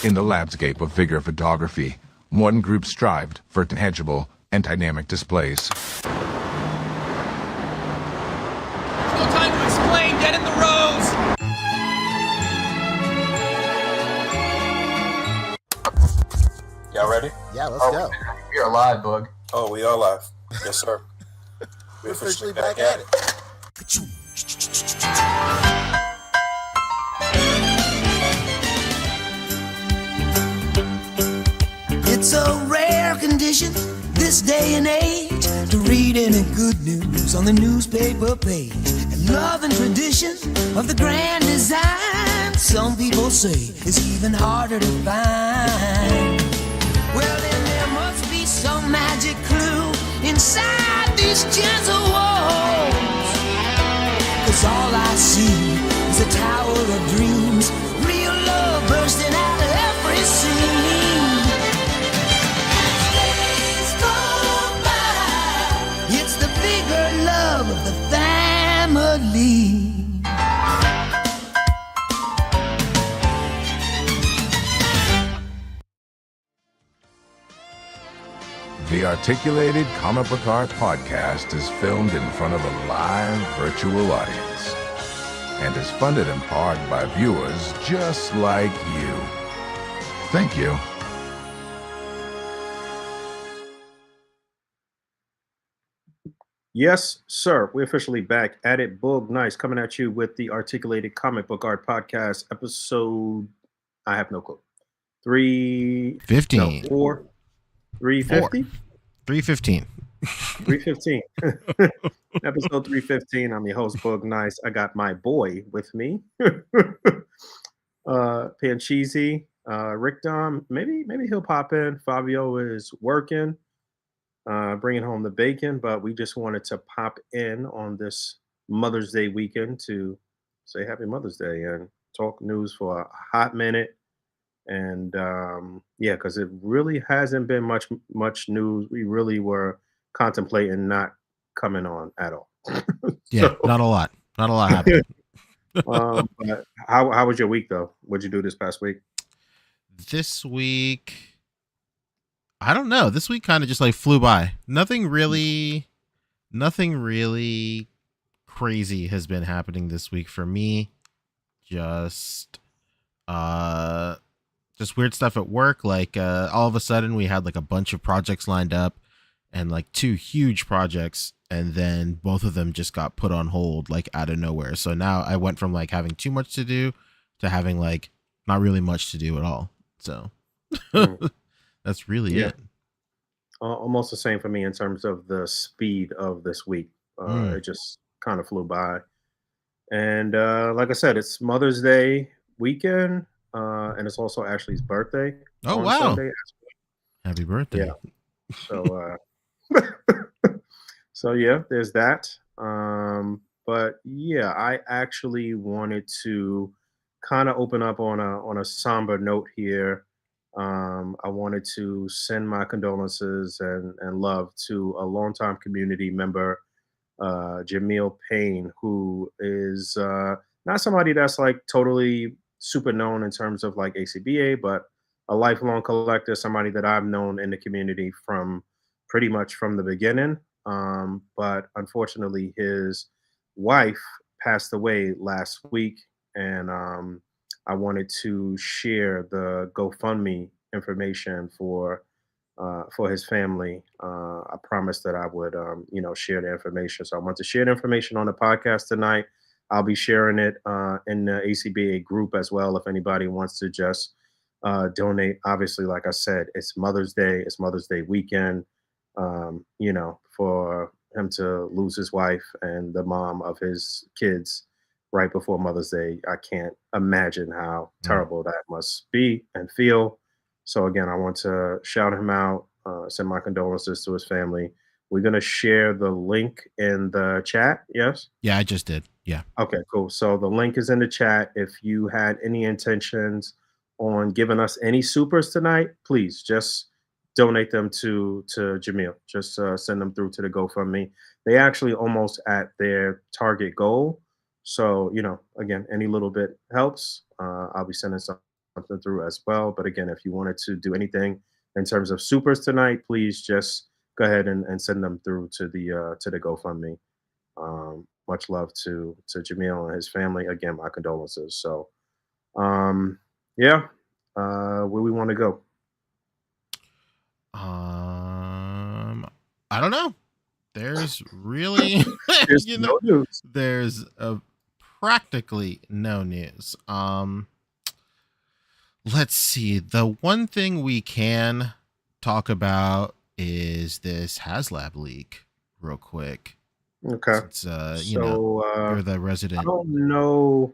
In the landscape of figure photography, one group strived for tangible and dynamic displays. No time to explain. Get in the rows. Y'all ready? Yeah, let's go. We are live, Boog. Oh, we are live. Yes, sir. We're officially back at it. It's a rare condition this day and age to read any good news on the newspaper page. And love and tradition of the grand design, some people say, is even harder to find. Well, then there must be some magic clue inside these gentle walls. 'Cause all I see is a tower of dreams, real love bursting out of every scene. As days go by, it's the bigger love of the family. The Articulated Comic Book Art Podcast is filmed in front of a live virtual audience and is funded in part by viewers just like you. Thank you. Yes, sir. We're officially back at it. Boog, nice, coming at you with the Articulated Comic Book Art Podcast, episode, I have no clue. 315. 350? 315. 315. Episode 315. I'm your host, Boog Nice. I got my boy with me. Pancheesy, Rick Dom. Maybe he'll pop in. Fabio is working, bringing home the bacon, but we just wanted to pop in on this Mother's Day weekend to say Happy Mother's Day and talk news for a hot minute. And yeah, because it really hasn't been much news. We really were contemplating not coming on at all. Yeah, not a lot happened. But how was your week though? What'd you do this past week? This week, I don't know. This week kind of just like flew by. Nothing really crazy has been happening this week for me. Just weird stuff at work. Like all of a sudden we had like a bunch of projects lined up and like 2 huge projects, and then both of them just got put on hold like out of nowhere. So now I went from like having too much to do to having like not really much to do at all. So that's really it. Almost the same for me in terms of the speed of this week. It just kind of flew by. And like I said, it's Mother's Day weekend. And it's also Ashley's birthday. Oh, wow. Sunday. Happy birthday. Yeah. So, so yeah, there's that. But yeah, I actually wanted to kind of open up on a somber note here. I wanted to send my condolences and love to a longtime community member, Jamil Payne, who is not somebody that's like totally super known in terms of like A.C.B.A, but a lifelong collector, somebody that I've known in the community from pretty much from the beginning. But unfortunately, his wife passed away last week, and I wanted to share the GoFundMe information for his family. I promised that I would, share the information. So I want to share the information on the podcast tonight. I'll be sharing it in the A.C.B.A group as well. If anybody wants to just donate, obviously, like I said, it's Mother's Day. It's Mother's Day weekend. For him to lose his wife and the mom of his kids right before Mother's Day, I can't imagine how terrible that must be and feel. So again, I want to shout him out, send my condolences to his family. We're going to share the link in the chat. Yes? Yeah, I just did. Yeah. Okay, cool. So the link is in the chat. If you had any intentions on giving us any supers tonight, please just donate them to Jamil. Just send them through to the GoFundMe. They actually almost at their target goal. So, again, any little bit helps. I'll be sending some something through as well. But again, if you wanted to do anything in terms of supers tonight, please just go ahead and send them through to the GoFundMe. Much love to Jamil and his family. Again, my condolences. So, yeah, where we want to go? I don't know. There's really, There's you know, no news. there's practically no news. Let's see. The one thing we can talk about is this Haslab leak, real quick. Okay. Since you're the I resident. don't know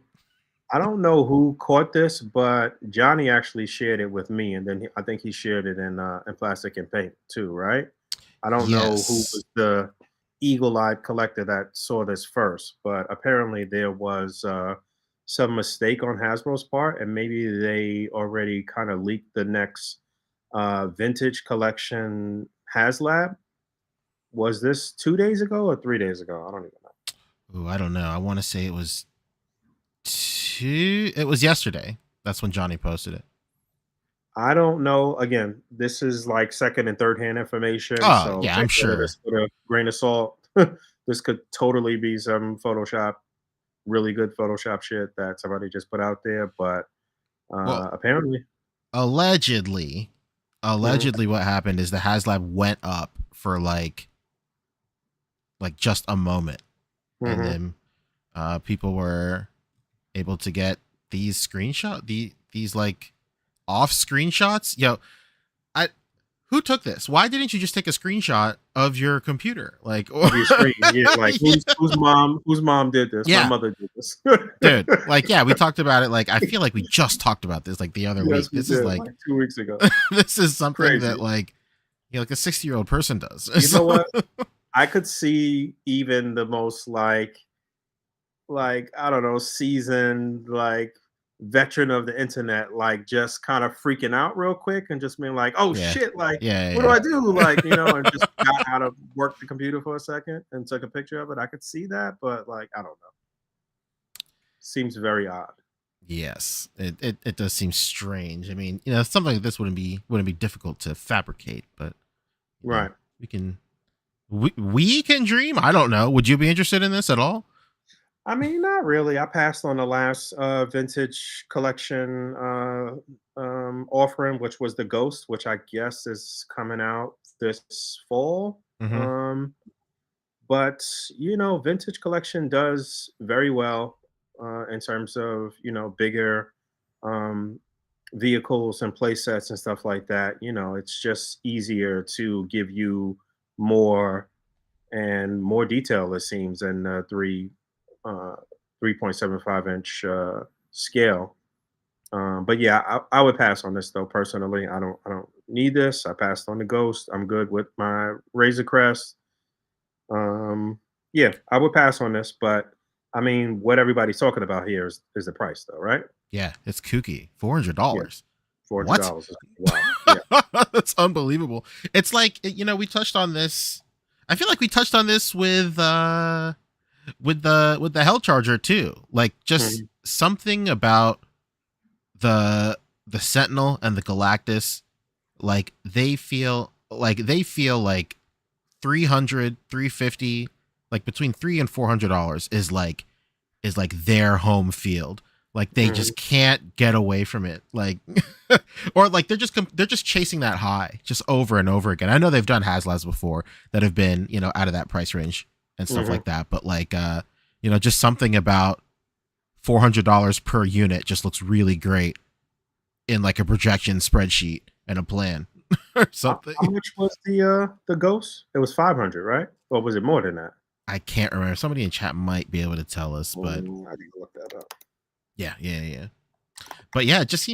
who caught this, but Johnny actually shared it with me, and then I think he shared it in plastic and paint too, right? I don't know who Yes. was the eagle-eyed collector that saw this first, but apparently there was some mistake on Hasbro's part, and maybe they already kind of leaked the next vintage collection Haslab. Was this 2 days ago or 3 days ago? I don't even know. Ooh, I don't know. I want to say it was It was yesterday. That's when Johnny posted it. I don't know. Again, this is like second and third hand information, Oh so yeah, I'm take all of sure. this with a grain of salt. This could totally be some Photoshop, really good Photoshop shit that somebody just put out there, but Well, apparently. allegedly, Mhm, what happened is the Haslab went up for just a moment, and mhm. then people were able to get these like off screenshots. I who took this? Why didn't you just take a screenshot of your computer? Like, or, Of your screen, yeah, like yeah, whose mom did this? My yeah, mother did this. dude. Like, yeah, we talked about it. Like, I feel like we just talked about this like the other week. Yes, we This is did, like like 2 weeks ago. this is something that Crazy. like a 60-year-old person does. You know So, what? I could see even the most like I don't know, seasoned like veteran of the internet, like just kind of freaking out real quick and just being like, "Oh yeah, shit! Like, what do yeah, I do?" Like, and just got out of work the computer for a second and took a picture of it. I could see that, but like, I don't know. Seems very odd. yes. It does seem strange. I mean, something like this wouldn't be difficult to fabricate, but Right. we can we can dream. I don't know. Would you be interested in this at all? I mean, not really. I passed on the last vintage collection offering, which was the Ghost, which I guess is coming out this fall. Mm-hmm. Um, but vintage collection does very well in terms of bigger um, vehicles and play sets and stuff like that. It's just easier to give you more and more detail, it seems, than uh, 3.75 inch scale. But yeah, I would pass on this though. Personally, I don't need this. I passed on the Ghost. I'm good with my Razor Crest. Um, yeah, I would pass on this, but I mean, what everybody's talking about here is the price, though, right? Yeah, it's kooky. $400. Yeah, What? $400 is wow. Yeah. That's unbelievable. It's like, we touched on this. I feel like we touched on this with the Hell Charger too. Like, just Mhm. something about the Sentinel and the Galactus, like they feel like 300, 350, like between $300 and $400 is like their home field. Like, they Mhm. just can't get away from it. Like, or like they're just chasing that high just over and over again. I know they've done Haslabs before that have been, out of that price range and stuff Mhm. like that. But like, just something about $400 per unit just looks really great in like a projection spreadsheet and a plan or something. How much was the Ghost? It was 500, right? Or was it more than that? I can't remember. Somebody in chat might be able to tell us, but I need to look that up. yeah. But yeah, it's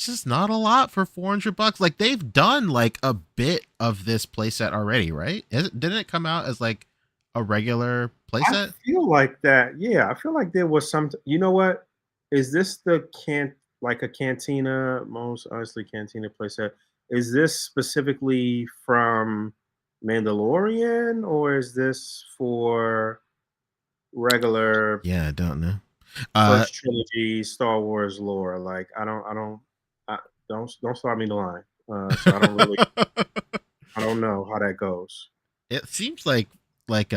just not a lot for $400. Like, they've done like a bit of this playset already, right? Didn't it come out as like a regular I playset? feel like that. Yeah, I feel like there was some. You know what? Is this the like a Cantina? Most honestly, Cantina playset. Is this specifically from Mandalorian, or is this for regular? Yeah, I don't know. Uh, first trilogy Star Wars lore. Like I, don't start me the line. So I don't know how that goes. it seems like like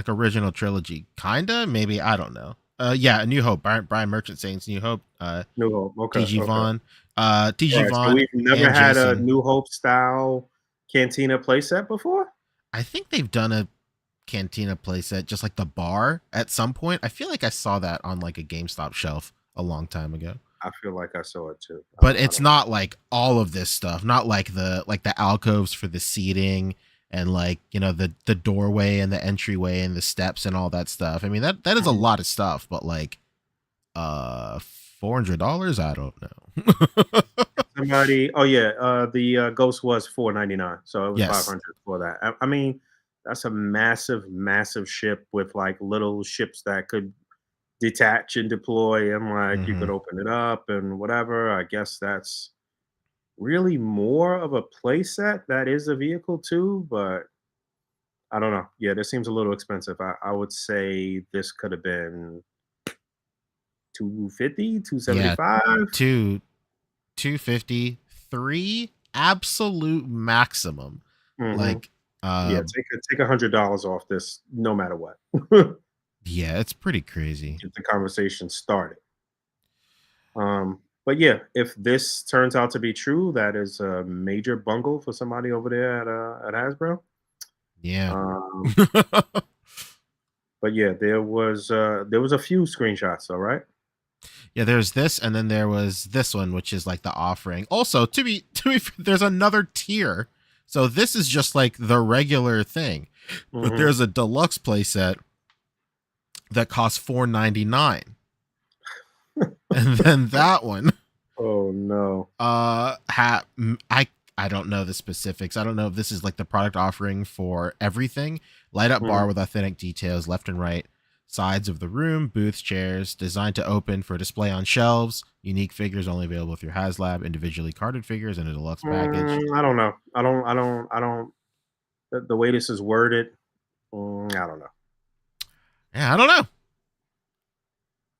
original trilogy, kinda. Maybe I don't know. Yeah, A New Hope. Brian Merchant saying New Hope. New Hope. Okay, TG okay. Vaughn, All TG right. So Vaughn we've never and had a Jason. New Hope style Cantina playset before. I think they've done a Cantina playset, just like the bar at some point. I feel like I saw that on like a GameStop shelf a long time ago. I feel like I saw it too. But I it's don't. not like all of this stuff, not like the alcoves for the seating and like, you know, the doorway and the entryway and the steps and all that stuff. I mean, that is a lot of stuff, but like $400, I don't know. Somebody. Oh yeah. The Ghost was $4.99, so it was Yes. 500 for that. I mean, that's a massive ship with like little ships that could detach and deploy, and like you could Hmm. open it up and whatever. I guess that's really more of a playset that is a vehicle too, but I don't know. Yeah, this seems a little expensive. I would say this could have been 250, two seventy Yeah, five. two 250, three absolute maximum. Mm-hmm. Like Yeah, take $100 off this no matter what. yeah, it's pretty crazy. Get the conversation started. But yeah, if this turns out to be true, that is a major bungle for somebody over there at Hasbro. Yeah. Um, but yeah, there was a few screenshots, all right. Yeah, there's this, and then there was this one, which is like the offering. Also, there's another tier. So this is just like the regular thing, but Hmm. there's a deluxe playset that costs $4.99, and then that one, Oh no. I don't know the specifics. I don't know if this is like the product offering for everything. Light up Mhm. bar with authentic details, left and right sides of the room, booths, chairs, designed to open for display on shelves. Unique figures only available through Haslab, individually carded figures in a deluxe package. I don't know. I don't. The way this is worded, I don't know. Yeah, I don't know.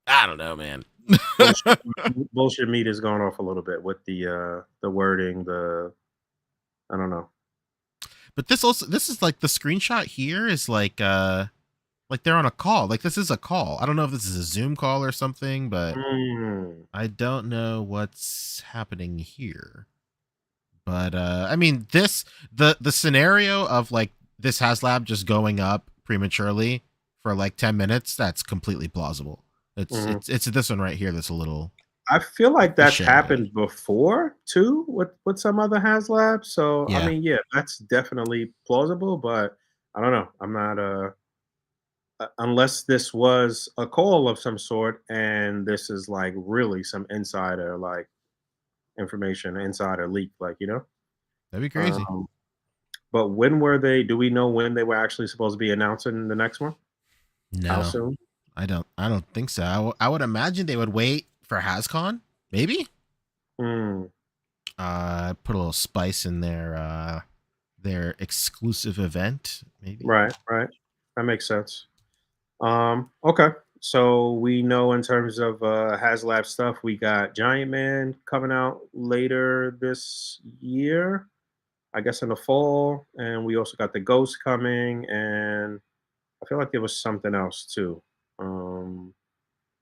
I don't know, man. Bullshit, bullshit meat is going off a little bit with the wording. I don't know. But this is like the screenshot here is like they're on a call. Like this is a call. I don't know if this is a Zoom call or something, but Mm, I don't know what's happening here. But I mean, the scenario of like this Haslab just going up prematurely for like 10 minutes, that's completely plausible. mhm. It's this one right here that's a little I feel like a that's shady. happened before too with some other HasLabs. So I Yeah. mean, yeah, that's definitely plausible. But I don't know. I'm not unless this was a call of some sort, and this is like really some insider like information, insider leak, like That'd be crazy. Um, but when were they? Do we know when they were actually supposed to be announcing the next one? How No. soon? I don't think so. I would imagine they would wait for HasCon, maybe. Mm, Put a little spice in their exclusive event, maybe. right, right. That makes sense. Okay. So we know in terms of HasLab stuff, we got Giant Man coming out later this year, I guess in the fall, and we also got the Ghost coming, and I feel like there was something else too. Um,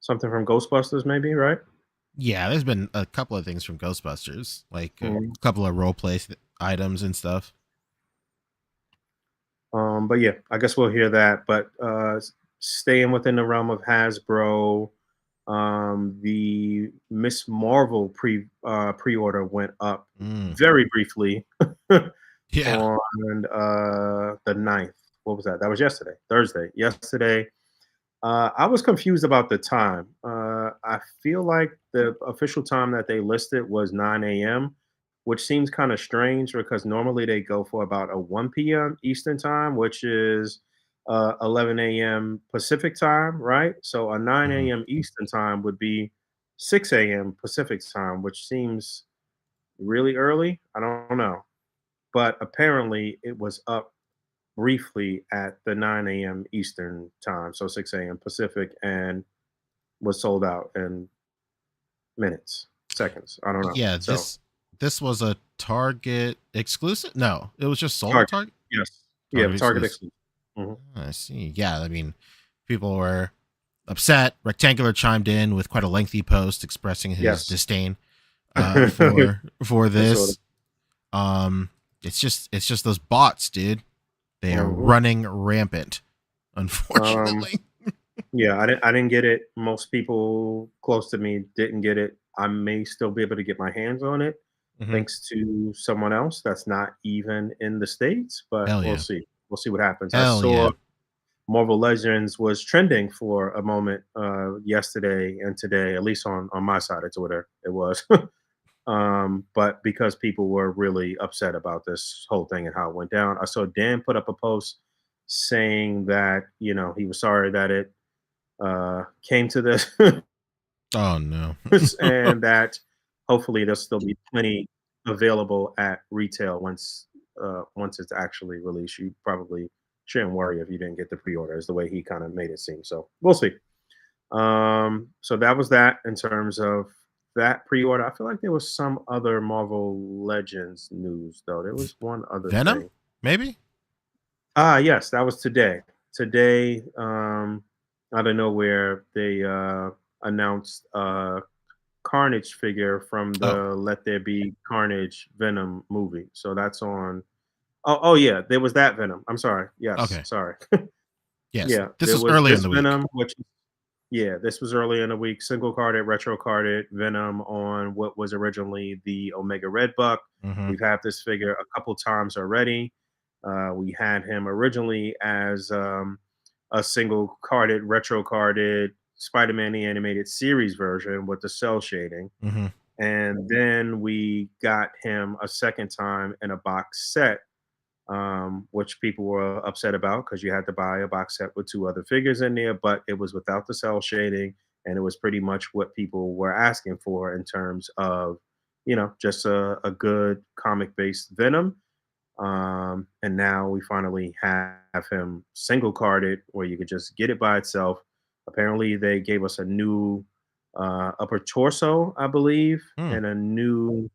Something from Ghostbusters, maybe, right? Yeah, there's been a couple of things from Ghostbusters, like a Mm. couple of role play items and stuff. But yeah, I guess we'll hear that. But staying within the realm of Hasbro, the Miss Marvel pre-order went up Mm, very briefly yeah. on the 9th. What was that? That was yesterday, Thursday. Yesterday, I was confused about the time. I feel like the official time that they listed was 9 a.m., which seems kind of strange because normally they go for about a 1 p.m. Eastern time, which is 11 a.m. Pacific time, right? So a 9 Hmm. a.m. Eastern time would be 6 a.m. Pacific time, which seems really early. I don't know. But apparently it was up briefly at the 9 a.m. Eastern time, so 6 a.m. Pacific. And was sold out in minutes, seconds. I don't know. Yeah, So this was a Target exclusive. No, it was just sold at Target, Target. yes, yeah, Target Target exclusive. exclusive. Hmm. I see. Yeah, I mean, people were upset. Rectangular chimed in with quite a lengthy post expressing his Yes, disdain I for saw it. this. It's just those bots, dude. They are Mhm. running rampant. Um, Unfortunately. yeah, I didn't get it. Most people close to me didn't get it. I may still be able to get my hands on it, Hmm. thanks to someone else that's not even in the States, but Hell we'll yeah. see. We'll see what happens. I Hell yeah. saw Marvel Legends was trending for a moment yesterday and today, at least on my side of Twitter, it was. But because people were really upset about this whole thing and how it went down, I saw Dan put up a post saying that he was sorry that it came to this, Oh no. and that hopefully there'll still be plenty available at retail once it's actually released. You probably shouldn't worry if you didn't get the pre-order, is the way he kind of made it seem. So we'll see. So that was that in terms of that pre-order. I feel like there was some other Marvel Legends news though. There was one other Venom? thing. Maybe? Yes, that was today. Today, out of nowhere, they announced a Carnage figure from Oh, the Let There Be Carnage Venom movie. So that's on. Oh yeah, there was that Venom. I'm sorry. Yes, okay. sorry. Yes. Yeah, This there was was early in this the week. Venom, which yeah, this was early in the week. Single carded, retro carded Venom on what was originally the Omega Red Buck. Hmm. We've had this figure a couple times already. We had him originally as a single carded, retro carded Spider Man the Animated Series version with the cell shading. Hmm. And then we got him a second time in a box set, which people were upset about because you had to buy a box set with two other figures in there, but it was without the cell shading, and it was pretty much what people were asking for in terms of, just a good comic based Venom. And now we finally have him single carded where you could just get it by itself. Apparently, they gave us a new upper torso, I believe, Hmm. and a new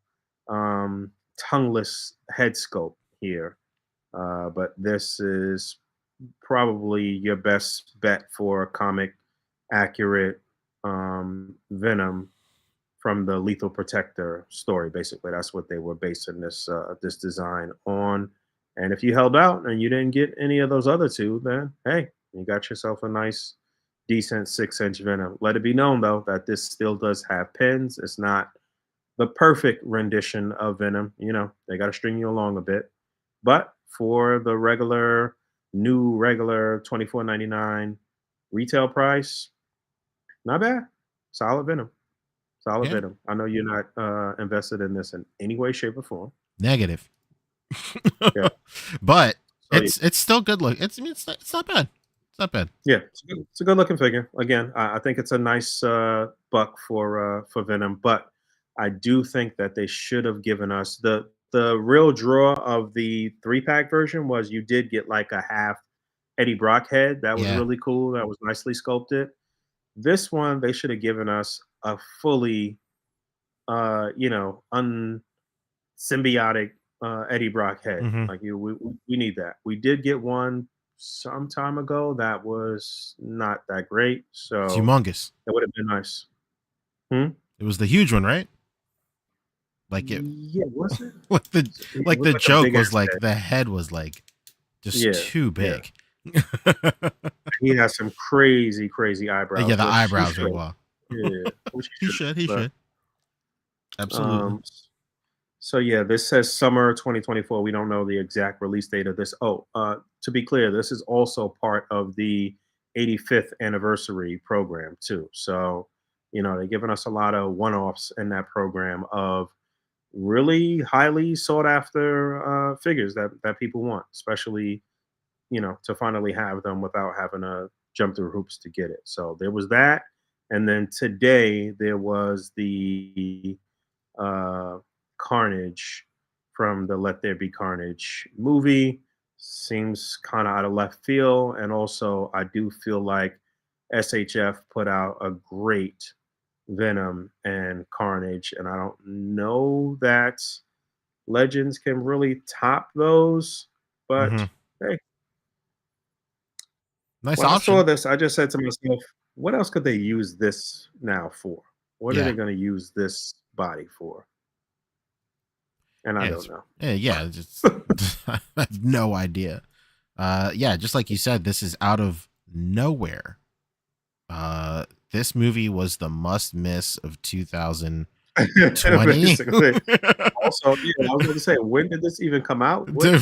tongueless head sculpt here. But this is probably your best bet for comic accurate Venom from the Lethal Protector story. Basically, that's what they were basing this design on. And if you held out and you didn't get any of those other two, then hey, you got yourself a nice, decent 6-inch Venom. Let it be known though that this still does have pins. It's not the perfect rendition of Venom. They got to string you along a bit. But for the regular 24.99 retail price, not bad. Solid Venom. Solid Yeah. Venom. I know you're not invested in this in any way, shape, or form. Negative. Yeah. But So it's still good look. It's not bad. It's not bad. yeah, it's a good looking figure. Again, I think it's a nice buck for Venom, but I do think that they should have given us the real draw of the 3-pack version was you did get like a half Eddie Brock head. That was Yeah. really cool. That was nicely sculpted. This one they should have given us a fully unsymbiotic Eddie Brock head. Hmm. Like we need that. We did get one some time ago that was not that great, It's so humongous. it would have been nice. Hmm? It was the huge one, right? Like it Yeah, was it? like the It like looked the like a joke big was ass like head. the head was like just Yeah, too yeah. big. He has some crazy, crazy Yeah, eyebrows, the which he eyebrows are should. wild. Yeah, which he He should. should, he But should. Absolutely. um, so yeah, this says summer 2024. We don't know the exact release date of this. Oh, to be clear, this is also part of the 85th anniversary program too. So, they're giving us a lot of one-offs in that program of really highly sought after figures that people want, especially to finally have them without having to jump through hoops to get it. So there was that, and then today there was the uh, Carnage from the Let There Be Carnage movie. Seems kind of out of left field. And also, I do feel like SHF put out a great Venom and Carnage, and I don't know that Legends can really top those. But Hmm. hey, Nice when I saw option. this, I just said to myself, what else could they use this now for? What are Yeah. they going to use this body for? And I Yeah. don't know. Yeah. Just I have no idea. Yeah, just like you said, this is out of nowhere. This movie was the must miss of 2020. Basically. Also, yeah, I was going to say, when did this even come out? What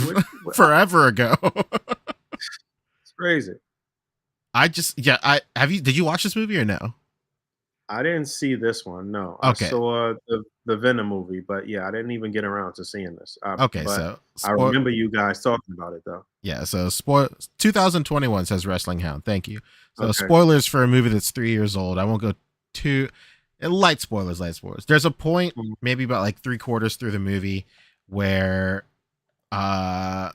Forever ago. it's crazy. Did you watch this movie or no? I didn't see this one. No, I Okay. saw the Venom movie, but yeah, I didn't even get around to seeing this. Okay, But so I remember you guys talking about it though. yeah, so 2021 says Wrestling Hound. Thank you. So Okay. spoilers for a movie that's 3 years old. I won't go too light spoilers, light spoilers. There's a point, Mm. maybe about like 3/4 through the movie, where uh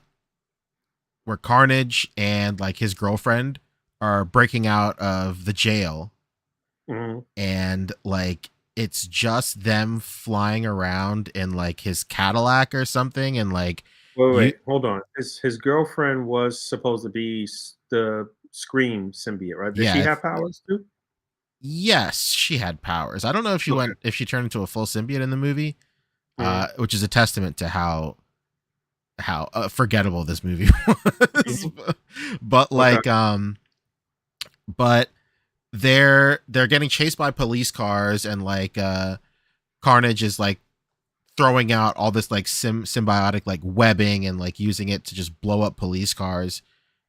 where Carnage and like his girlfriend are breaking out of the jail, Mhm. and like it's just them flying around in like his Cadillac or something, and like you Wait, hold on. His girlfriend was supposed to be the Scream symbiote, right? Did she yeah, have powers too? yes, she had powers. I don't know Okay. if she turned into a full symbiote in the movie, Mhm. which is a testament to how forgettable this movie was. Mhm. But Okay. like but they're getting chased by police cars, and like Carnage is like throwing out all this like symbiotic like webbing and like using it to just blow up police cars.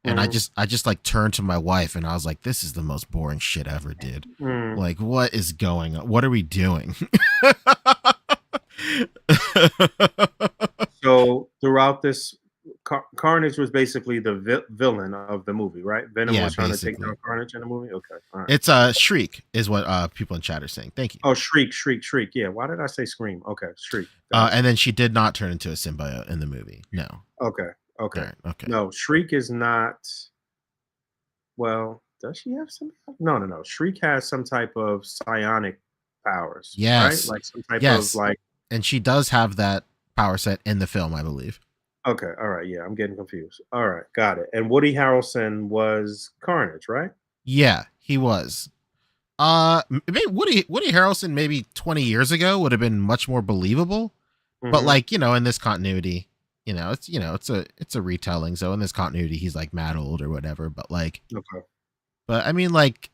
And Mhm. I just like turned to my wife and I was like, this is the most boring shit I ever did. Mhm. Like, what is going on? What are we doing? So throughout this, Carnage was basically the villain of the movie, right? Venom Yeah, was trying to take basically. down Carnage in the movie. Okay, all right. It's Shriek is what people in chat are saying. Thank you. Oh, Shriek, Shriek, Shriek. Yeah, why did I say Scream? Okay, Shriek. Got And then she did not turn into a symbiote in the movie. No. it. Okay, All okay. right. Okay. No, Shriek is not. Well, does she have some? No, no, no. Shriek has some type of psionic powers, right? Yes. Like some type of Yes. like. And she does have that power set in the film, I believe. Okay, all right. Yeah, I'm getting confused. All right, got it. And Woody Harrelson was Carnage, right? Yeah, he was. Maybe Woody Harrelson maybe 20 years ago would have been much more believable. But Mm-hmm. like, in this continuity, it's a retelling. So in this continuity, he's like mad old or whatever. But like, Okay. but I mean, like,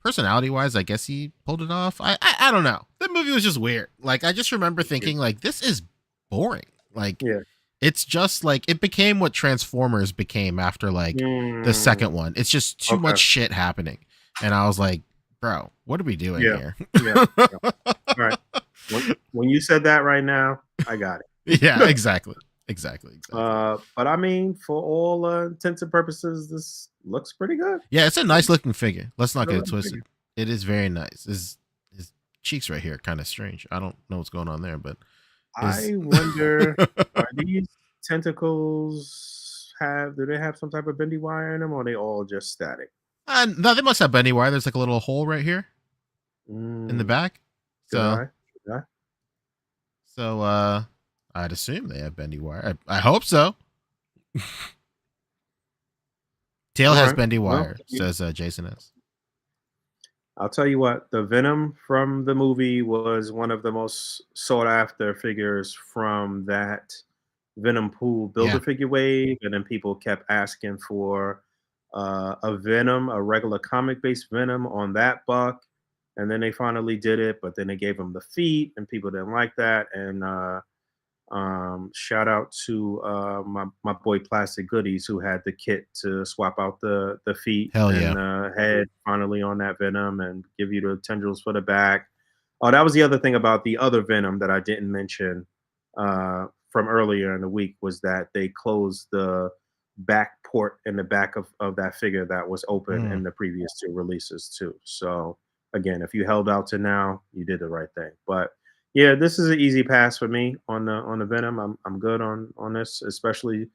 personality wise, I guess he pulled it off. I don't know. The movie was just weird. Like, I just remember thinking like, this is boring. Like, Yeah. it's just like it became what Transformers became after like the Mm, second one. It's just too okay. much shit happening, and I was like, bro, what are we doing Yeah. here? Yeah. Yeah. All right. When you said that right now, I got it. Yeah, exactly. But I mean, for all intents and purposes, this looks pretty good. Yeah, it's a nice looking figure. Let's not Good get it looking twisted. figure. It is very nice. His cheeks right here are kind of strange. I don't know what's going on there, but his I wonder, are these tentacles do they have some type of bendy wire in them, or are they all just static? no, they must have bendy wire. There's like a little hole right here in the Mm, back. Should So I? Should I? so I'd assume they have bendy wire. I hope so. Tail All has right. bendy Well, wire, says Jason S. I'll tell you what, the Venom from the movie was one of the most sought after figures from that Venom pool Yeah. Build-A-Figure wave, and then people kept asking for a Venom, a regular comic-based Venom on that buck, and then they finally did it, but then they gave him the feet, and people didn't like that, and shout out to my boy Plastic Goodies, who had the kit to swap out the feet Hell and head finally on that Venom and give you the tendrils for the back. Oh, that was the other thing about the other Venom that I didn't mention from earlier in the week, was that they closed the back port in the back of that figure that was open in the previous two releases too. So again, if you held out to now, you did the right thing. But yeah, this is an easy pass for me on the Venom. I'm good on this, especially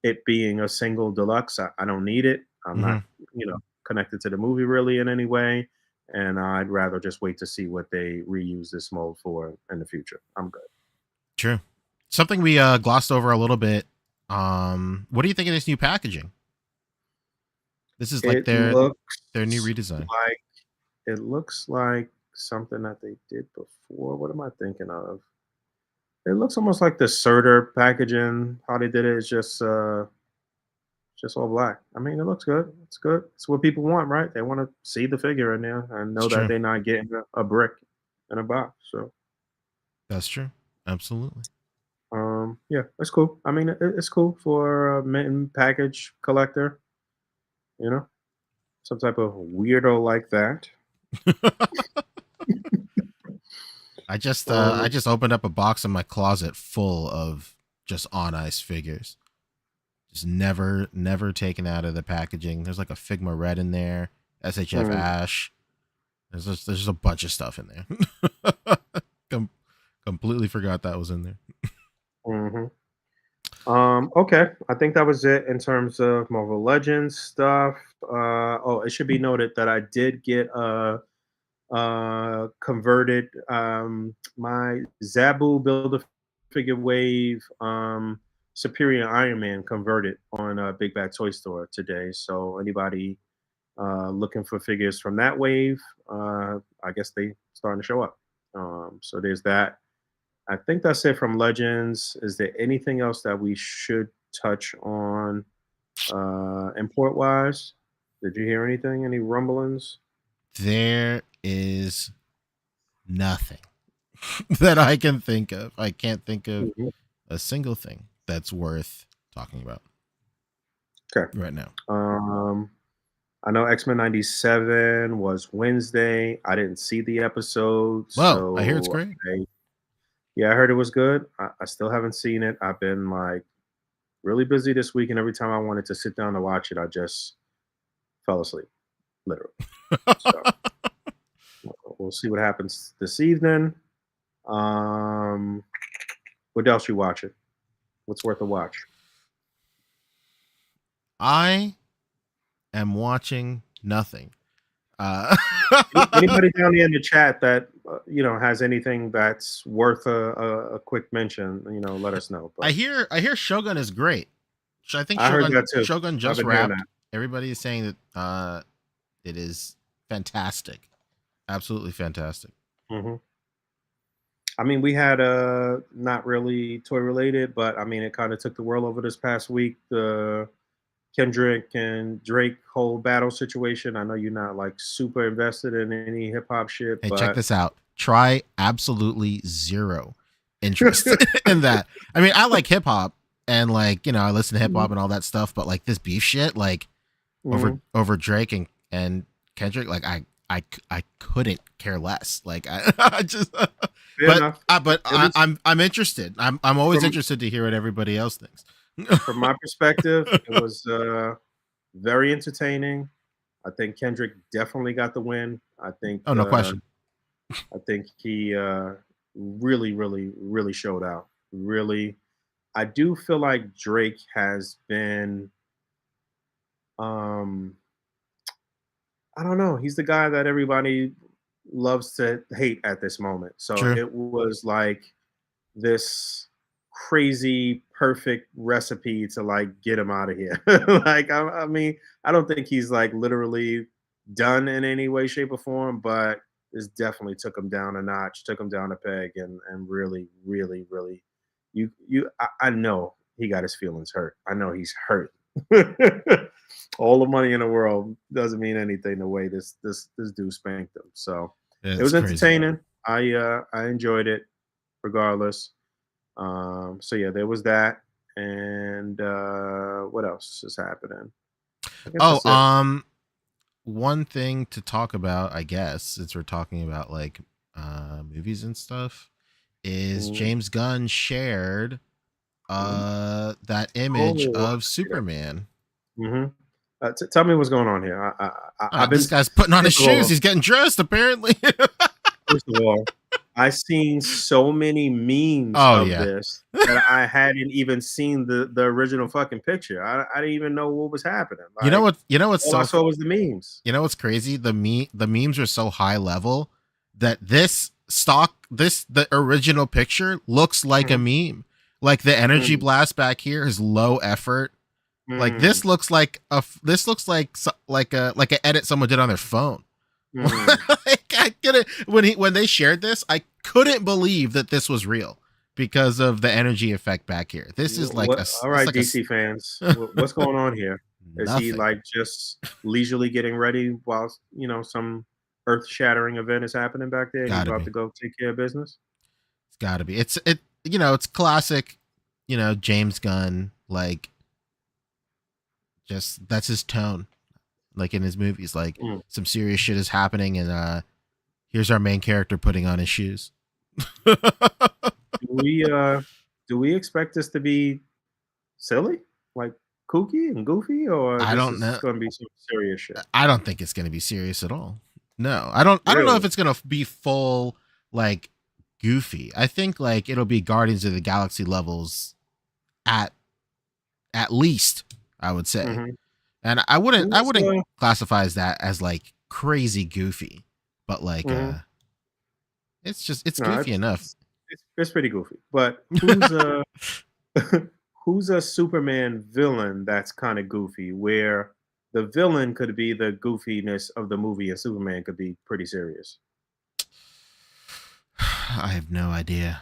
it being a single deluxe. I don't need it. I'm not, connected to the movie really in any way, and I'd rather just wait to see what they reuse this mold for in the future. I'm good. True. Something we glossed over a little bit. What do you think of this new packaging? This is like their new redesign. It looks like something that they did before. What am I thinking of? It looks almost like the Surtur packaging. How they did it is just all black. I mean, it looks good. It's good. It's what people want, right? They want to see the figure in there and know that they're not getting a brick in a box. So that's true. Absolutely. Yeah, it's cool. I mean, it's cool for a mint package collector. You know, some type of weirdo like that. I just opened up a box in my closet full of just on ice figures. Just never taken out of the packaging. There's like a Figma Red in there, SHF Ash. There's just a bunch of stuff in there. Completely forgot that was in there. Okay, I think that was it in terms of Marvel Legends stuff. It should be noted that I did get converted my Zabu Build-A-Figure Wave Superior Iron Man converted on Big Bad Toy Store today. So anybody looking for figures from that wave, I guess they starting to show up. So there's that. I think that's it from Legends. Is there anything else that we should touch on import wise? Did you hear anything? Any rumblings? There is nothing that I can think of. I can't think of a single thing that's worth talking about. Okay. Right now. I know X-Men 97 was Wednesday. I didn't see the episode. Well, so I hear it's great. I heard it was good. I still haven't seen it. I've been like really busy this week, and every time I wanted to sit down to watch it, I just fell asleep, literally. So we'll see what happens this evening. What else you watching? What's worth a watch? I am watching nothing. Anybody down there in the chat that has anything that's worth a quick mention, let us know. But I hear Shogun is great. I think I heard that too. Shogun just wrapped. Everybody is saying that it is fantastic, absolutely fantastic. I mean, we had not really toy related, but I mean, it kind of took the world over this past week. The Kendrick and Drake whole battle situation. I know you're not like super invested in any hip hop shit. Hey, but check this out. Try absolutely zero interest in that. I mean, I like hip hop and I listen to hip hop and all that stuff, but like this beef shit, over Drake and Kendrick, like I couldn't care less. Like I just, I'm interested. I'm always interested to hear what everybody else thinks. From my perspective, it was very entertaining. I think Kendrick definitely got the win. I think. Oh, no question. I think he really, really, really showed out. Really, I do feel like Drake has been. I don't know. He's the guy that everybody loves to hate at this moment. So it was like this crazy perfect recipe to get him out of here. I mean, I don't think he's literally done in any way, shape, or form, but this definitely took him down a notch, took him down a peg, and really, really, really, I know he got his feelings hurt. I know he's hurt. All the money in the world doesn't mean anything the way this dude spanked him. So it was entertaining. Crazy. I enjoyed it regardless. So yeah, there was that, and what else is happening? One thing to talk about, I guess, since we're talking about movies and stuff, is James Gunn shared that image of Superman. Tell me what's going on here. This guy's putting on his shoes. He's getting dressed, apparently. First of all, I seen so many memes Oh of yeah. this that I hadn't even seen the original fucking picture. I didn't even know what was happening. You know Like, what? You know what's all I so saw was the memes. you know what's crazy? The memes are so high level that the original picture looks like a Mhm. meme. Like the energy Mm, blast back here is low effort. Like mm, this looks like this looks like like a edit someone did on their phone. mm. Like, I couldn't when they shared this, I couldn't believe that this was real because of the energy effect back here. This is like What? All it's right, like a DC fans, what's going on here? Is he nothing. like just leisurely getting ready while some earth-shattering event is happening back there? He's Gotta about be. to go take care of business. It's gotta be. It's classic, James Gunn, like just that's his tone. Like in his movies, like Mm. some serious shit is happening and here's our main character putting on his shoes. Do we expect this to be silly, like kooky and goofy, or I this don't is know. going to be some serious shit? I don't think it's gonna be serious at all. No, I don't know if Really? it's gonna be full like goofy. I think like it'll be Guardians of the Galaxy levels at least, I would say. Hmm. And I wouldn't Who's classify as that as like crazy goofy, but like mhm. it's No, goofy enough. it's pretty goofy. But who's a Superman villain that's kind of goofy, where the villain could be the goofiness of the movie, and Superman could be pretty serious? I have no idea.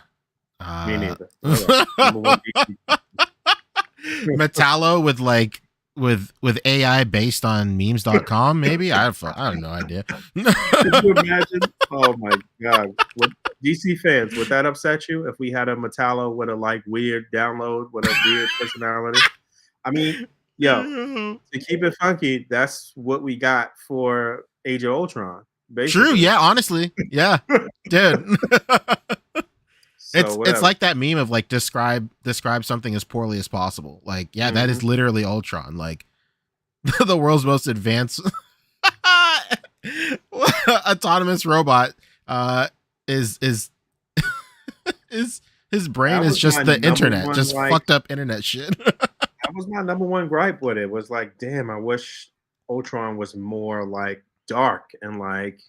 Me Uh neither. All right, number one DC. Metallo with like with AI based on memes.com maybe. I have no idea. Could you imagine? Oh my god! Would DC fans, would that upset you if we had a Metallo with a like weird download with a weird personality? I mean, yo, to keep it funky, that's what we got for Age of Ultron, True, basically. yeah, honestly. Yeah. Dude. So It's whatever. like that meme of like describe something as poorly as possible. Like, yeah, that Hmm. is literally Ultron. Like the world's most advanced autonomous robot is is his brain That is was my just the number internet, one just like. fucked up internet shit. That was my number one gripe with it. Was like, damn, I wish Ultron was more like dark and like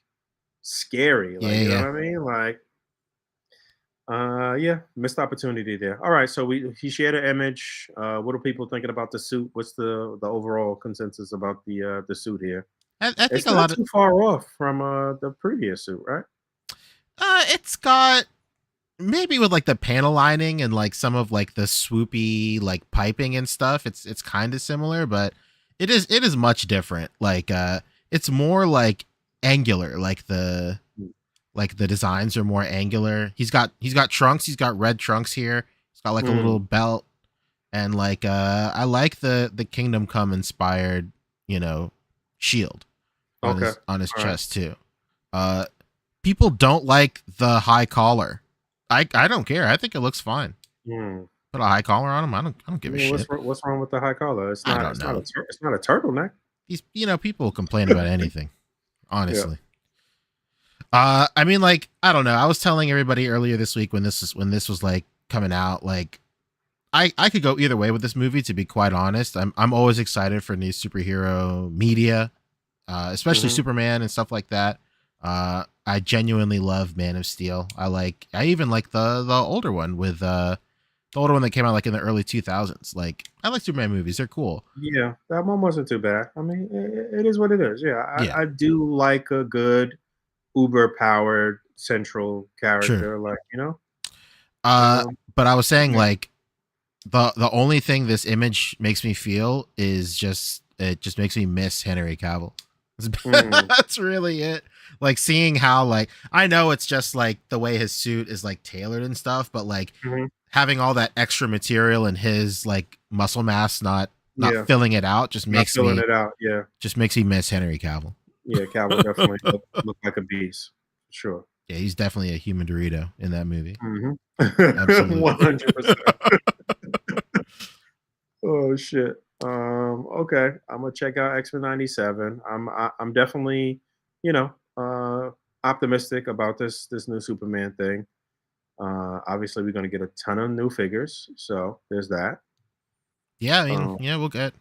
scary. Like, Yeah, you know yeah. what I mean? Like, yeah, missed opportunity there. All right, so he shared an image. What are people thinking about the suit? What's the overall consensus about the suit here? I think It's a not lot of too far off from the previous suit, right? it's got maybe with like the panel lining and like some of like the swoopy like piping and stuff, it's kind of similar, but it is much different. Like it's more like angular, Mm. like the designs are more angular. He's got trunks, he's got red trunks here. He's got like a little Mm, belt and like I like the Kingdom Come inspired, you know, shield okay, on his all right. chest too. Uh People don't like the high collar. I don't care. I think it looks fine. Mm. Put a high collar on him. I don't I give a mean, shit. what's wrong with the high collar? It's I not don't it's not know. it's not a turtleneck. These people complain about anything. Yeah. Honestly. I mean, like, I don't know. I was telling everybody earlier this week when this was like coming out, like I could go either way with this movie, to be quite honest. I'm always excited for new superhero media, especially Hmm. Superman and stuff like that. I genuinely love Man of Steel. I even like the older one with the older one that came out like in the early 2000s. Like I like Superman movies. They're cool. Yeah, that one wasn't too bad. I mean, it is what it is. Yeah, Yeah. I do like a good uber powered central True. character, like Uh um, but I was saying yeah. like the only thing this image makes me feel is just it just makes me miss Henry Cavill. Mm, That's really it. Like seeing how like I know it's just like the way his suit is like tailored and stuff, but like mhm. having all that extra material and his like muscle mass not Yeah, filling it out not filling it out. Yeah, just makes me miss Henry Cavill. yeah, Cavill definitely look like a beast, sure. Yeah, he's definitely a human Dorito in that movie. Hmm. Absolutely. 100%. Oh shit. Okay. I'm gonna check out X-Men '97. I'm definitely, you know, optimistic about this new Superman thing. Obviously, we're going to get a ton of new figures, so there's that. Yeah, I mean, yeah, we'll get.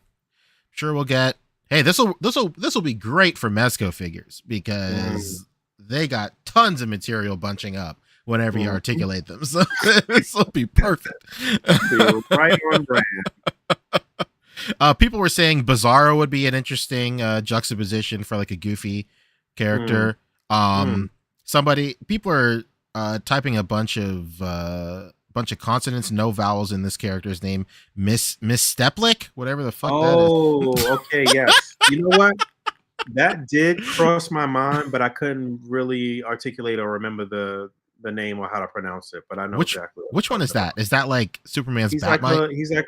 Hey, this will be great for Mezco figures because they got tons of material bunching up whenever you articulate them. So this will be perfect. Right on brand. People were saying Bizarro would be an interesting juxtaposition for like a goofy character. People are typing a bunch of consonants, no vowels in this character's name. Miss Steplick, whatever the fuck that is. Oh, okay, yes. You know what? That did cross my mind, but I couldn't really articulate or remember the name or how to pronounce it. But I know exactly. Which one is that? Is that like Superman's Batmite? He's like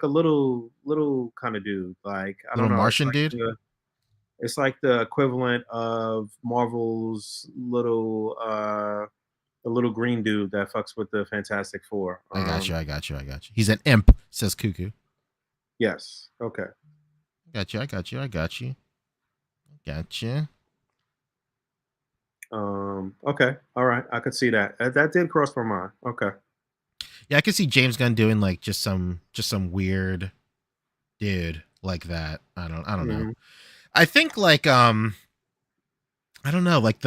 a little kind of dude. Like I don't know, Martian dude. It's like the equivalent of Marvel's the little green dude that fucks with the Fantastic Four. I got you. He's an imp, says Cuckoo. Yes. Okay. I got you. Okay. All right. I could see that. That did cross my mind. Okay. Yeah, I could see James Gunn doing like just some weird dude like that. I don't know. I think like I don't know, like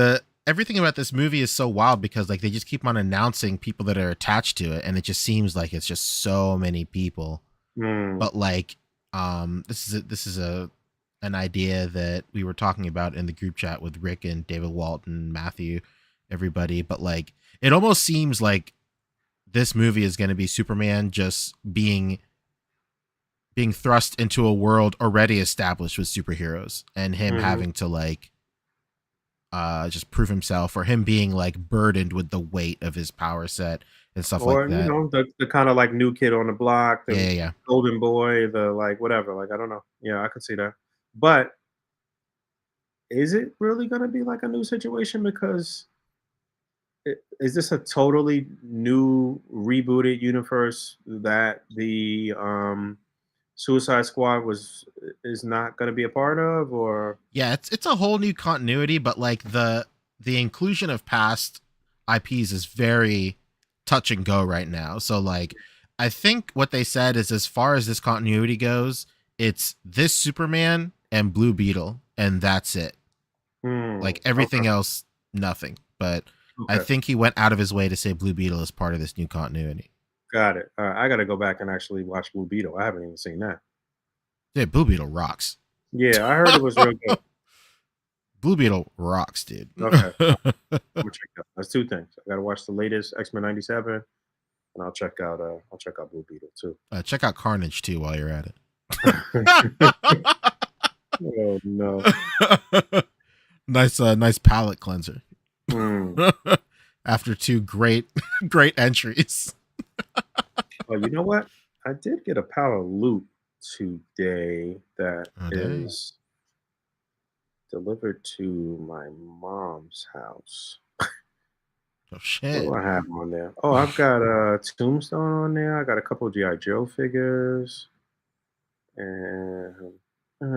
everything about this movie is so wild because like they just keep on announcing people that are attached to it, and it just seems like it's just so many people. But like this is an idea that we were talking about in the group chat with Rick and David Walton, Matthew, everybody. But like it almost seems like this movie is going to be Superman just being thrust into a world already established with superheroes, and him having to like just prove himself, or him being like burdened with the weight of his power set and stuff like that. Or the kind of like new kid on the block, the golden boy, the like whatever. Like I don't know. Yeah, I could see that. But is it really going to be like a new situation? Because is this a totally new rebooted universe that the Suicide Squad is not going to be a part of? Or yeah, it's a whole new continuity, but like the inclusion of past IPs is very touch and go right now. So like I think what they said is, as far as this continuity goes, it's this Superman and Blue Beetle, and that's it. Like everything else, nothing. But I think he went out of his way to say Blue Beetle is part of this new continuity. Got it. I got to go back and actually watch Blue Beetle. I haven't even seen that. Yeah, Blue Beetle rocks. Yeah, I heard it was real good. Blue Beetle rocks, dude. Okay. I'm gonna check that. That's two things. I got to watch the latest X-Men 97, and I'll check out Blue Beetle too. Check out Carnage too while you're at it. Oh no. Nice palate cleanser. After two great entries. Oh, you know what? I did get a pallet loot today that is delivered to my mom's house. Oh shit. What do I have on there? Oh, I've got a Tombstone on there. I got a couple of G.I. Joe figures. And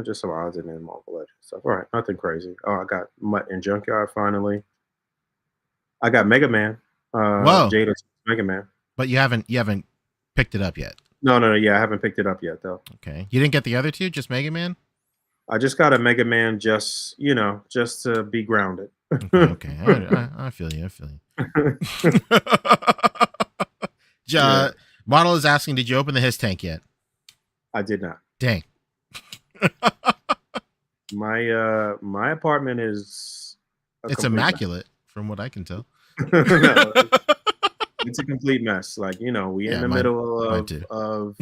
just some odds and then Marvel Legends stuff. All right, nothing crazy. Oh, I got Mutt and Junkyard finally. I got Mega Man. Whoa. Jada's Mega Man. But you haven't picked it up yet. No. Yeah, I haven't picked it up yet though. Okay. You didn't get the other two, just Mega Man? I just got a Mega Man just to be grounded. Okay. I feel you. Model is asking, did you open the His tank yet? I did not. Dang. My apartment is it's immaculate from what I can tell. No, it's a complete mess. Like, we in the middle of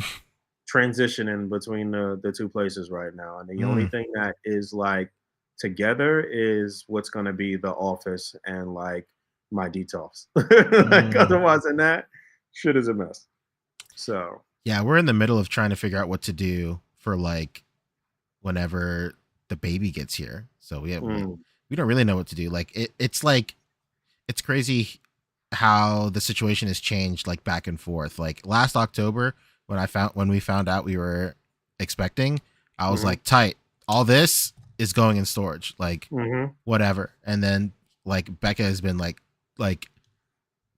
transitioning between the two places right now. And the only thing that is like together is what's going to be the office and like my detox. Like otherwise than that, shit is a mess. So yeah, we're in the middle of trying to figure out what to do for like whenever the baby gets here. So we don't really know what to do. Like it's crazy how the situation has changed like back and forth. Like last October when we found out we were expecting, I was like, tight, all this is going in storage, like whatever. And then like Becca has been like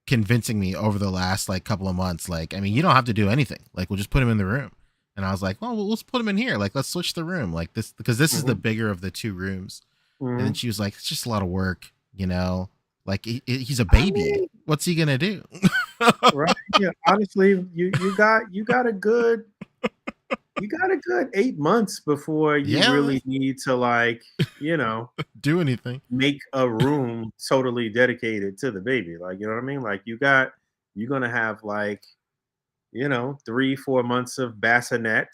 convincing me over the last like couple of months. Like, I mean, you don't have to do anything. Like, we'll just put him in the room. And I was like, well, let's put him in here. Like, let's switch the room like this, because this is the bigger of the two rooms. And then she was like, it's just a lot of work, you know, like he's a baby. I mean, what's he going to do? Right. Yeah. Honestly, you got a good 8 months before you really need to, like, you know, do anything, make a room totally dedicated to the baby. Like, you know what I mean? Like, you're going to have, like, you know, 3-4 months of bassinet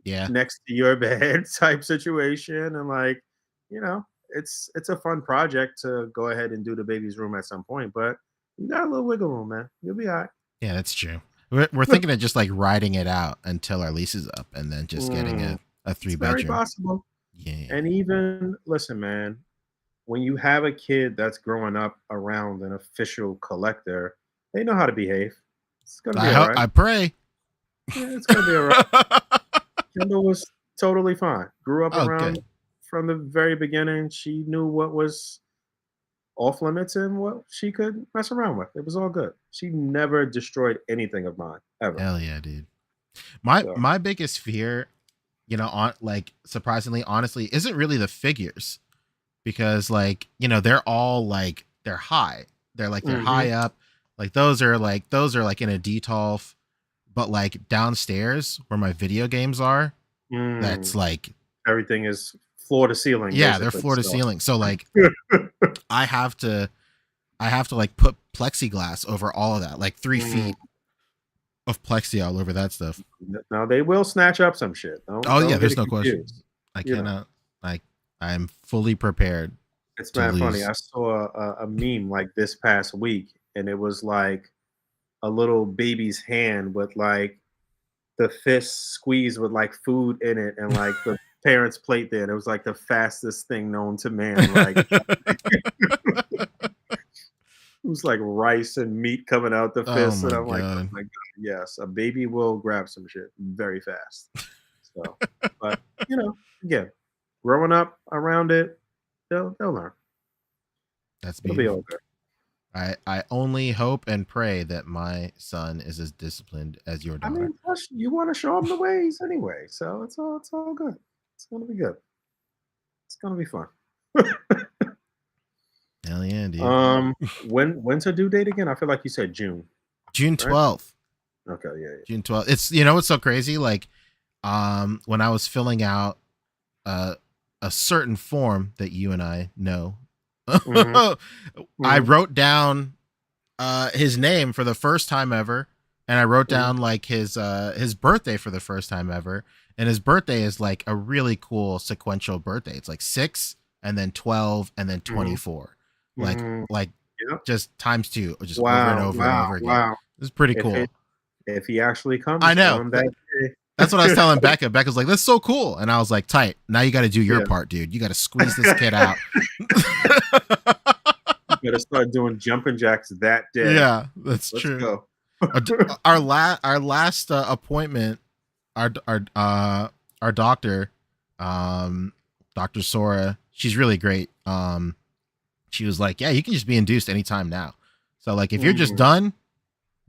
next to your bed type situation. And, like, you know, it's a fun project to go ahead and do the baby's room at some point, but you got a little wiggle room, man. You'll be all right. Yeah, that's true. We're thinking of just like riding it out until our lease is up and then just getting a 3-bedroom. Very possible. Yeah. And even, listen, man, when you have a kid that's growing up around an official collector, they know how to behave. It's going to be all right. I pray. Yeah, it's going to be all right. Kendall was totally fine. Grew up around from the very beginning. She knew what was off limits and what she could mess around with. It was all good. She never destroyed anything of mine ever. Hell yeah, dude. My biggest fear, you know, on like surprisingly, honestly, isn't really the figures, because like, you know, they're all like they're high. They're like they're high up. Like those are like in a detolf, but like downstairs where my video games are, that's like everything is floor to ceiling. Yeah, they're floor to ceiling. So like I have to like put plexiglass over all of that, like 3 feet of plexi all over that stuff. Now they will snatch up some shit. There's no question. I cannot. Like, I'm fully prepared. It's not funny. I saw a meme like this past week, and it was like a little baby's hand with like the fist squeezed with like food in it, and like the parents' plate there. And it was like the fastest thing known to man. Like it was like rice and meat coming out the fist. And I'm like, oh my God, yes, a baby will grab some shit very fast. So, but you know, again, growing up around it, they'll learn. That's beautiful. It'll be all good. I only hope and pray that my son is as disciplined as your daughter. I mean, plus you want to show him the ways anyway, so it's all good. It's gonna be good. It's gonna be fun. Hell yeah, dude. When's her due date again? I feel like you said June. June 12th. Right? Okay, yeah. June 12th. It's, you know what's so crazy? Like, when I was filling out a certain form that you and I know, I wrote down his name for the first time ever, and I wrote down like his birthday for the first time ever, and his birthday is like a really cool sequential birthday. It's like 6 and then 12 and then 24, like just times 2, just over and over and over again. Wow. It's pretty cool. If he actually comes, I know. That's what I was telling Becca. Becca's like, that's so cool. And I was like, tight. Now you got to do your part, dude. You got to squeeze this kid out. You got to start doing jumping jacks that day. Yeah, that's true. Go. Our last appointment, our doctor, Dr. Sora, she's really great. She was like, yeah, you can just be induced anytime now. So like, if you're just done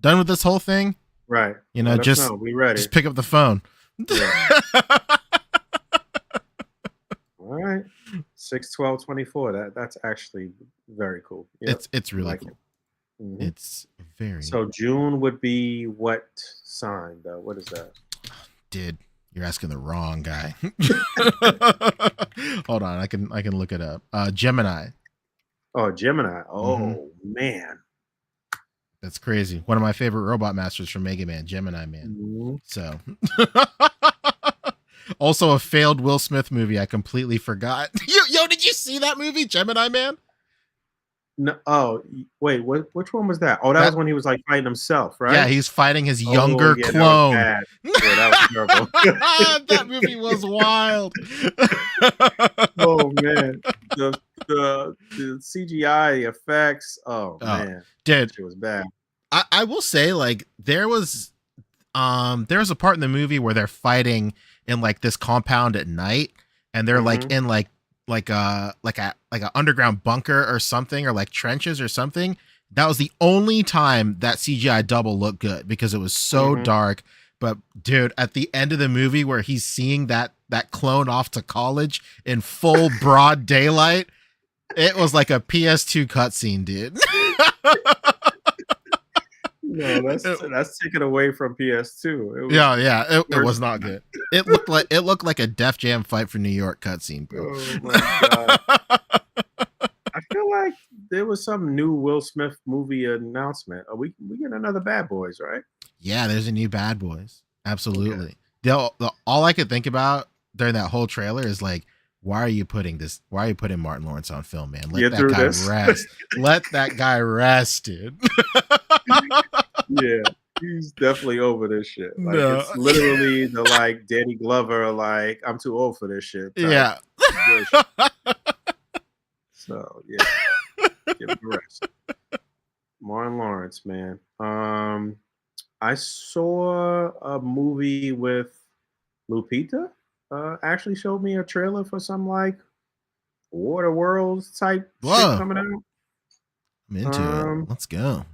with this whole thing, right? You know, just pick up the phone. Yeah. All right, 6/12/24. That's actually very cool. Yep. It's really cool. It's very. So June would be what sign though? What is that? Dude, you're asking the wrong guy. Hold on, I can look it up. Gemini. Oh, Gemini. Oh man. That's crazy. One of my favorite robot masters from Mega Man, Gemini Man. So, also a failed Will Smith movie I completely forgot. Yo, did you see that movie, Gemini Man? No. Oh, wait. Which one was that? Oh, that was when he was like fighting himself, right? Yeah, he's fighting his younger clone. That was terrible. That movie was wild. Oh man, the CGI effects. Oh man, dude, it was bad. I will say, like, there was a part in the movie where they're fighting in like this compound at night, and they're like in like like a underground bunker or something, or like trenches or something. That was the only time that CGI double looked good because it was so dark. But dude, at the end of the movie where he's seeing that clone off to college in full broad daylight, it was like a PS2 cutscene, dude. No, that's taken away from PS2. It was not good. It looked like a Def Jam Fight for New York cutscene, bro. Oh my god! I feel like there was some new Will Smith movie announcement. We get another Bad Boys, right? Yeah, there's a new Bad Boys. Absolutely. All I could think about during that whole trailer is like, why are you putting Martin Lawrence on film, man? Let that guy rest. Let that guy rest, dude. Yeah, he's definitely over this shit. Like, it's literally the like Danny Glover, like, I'm too old for this shit. Yeah. So yeah, give him a rest. Martin Lawrence, man. I saw a movie with Lupita. Actually showed me a trailer for some like Water Worlds type shit coming out. I'm into it. Let's go.